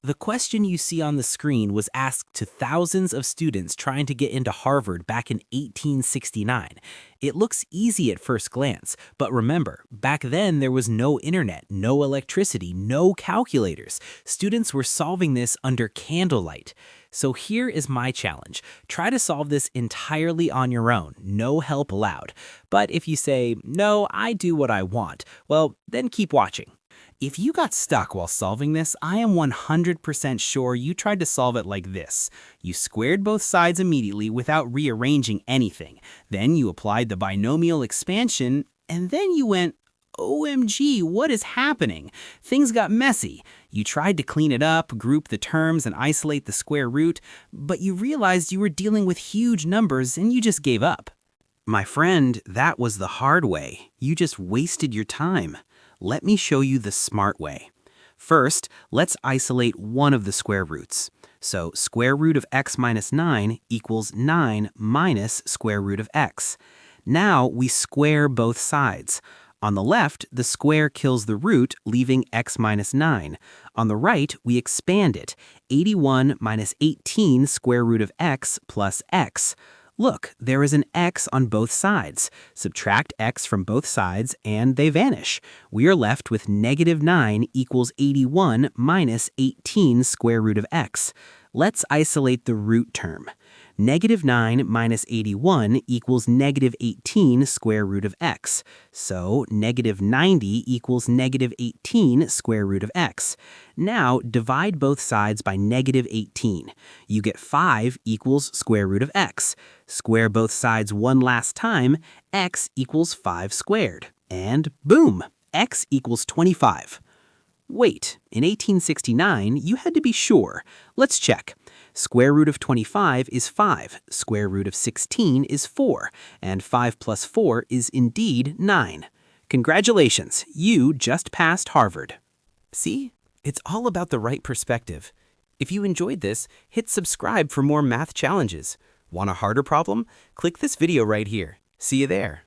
The question you see on the screen was asked to thousands of students trying to get into Harvard back in 1869. It looks easy at first glance, but remember, back then there was no internet, no electricity, no calculators. Students were solving this under candlelight. So here is my challenge. Try to solve this entirely on your own, no help allowed. But if you say, no, I do what I want, well, then keep watching. If you got stuck while solving this, I am 100% sure you tried to solve it like this. You squared both sides immediately without rearranging anything. Then you applied the binomial expansion, and then you went, OMG, what is happening? Things got messy. You tried to clean it up, group the terms, and isolate the square root, but you realized you were dealing with huge numbers and you just gave up. My friend, that was the hard way. You just wasted your time. Let me show you the smart way. First, let's isolate one of the square roots. So square root of x minus 9 equals 9 minus square root of x. Now we square both sides. On the left, the square kills the root, leaving x minus 9. On the right, we expand it. 81 minus 18 square root of x plus x. Look, there is an x on both sides. Subtract x from both sides and they vanish. We are left with negative 9 equals 81 minus 18 square root of x. Let's isolate the root term. Negative 9 minus 81 equals negative 18 square root of x. So negative 90 equals negative 18 square root of x. Now divide both sides by negative 18. You get 5 equals square root of x. Square both sides one last time, x equals 5 squared. And boom, x equals 25. Wait, in 1869, you had to be sure. Let's check. Square root of 25 is 5, square root of 16 is 4, and 5 plus 4 is indeed 9. Congratulations, you just passed Harvard. See? It's all about the right perspective. If you enjoyed this, hit subscribe for more math challenges. Want a harder problem? Click this video right here. See you there.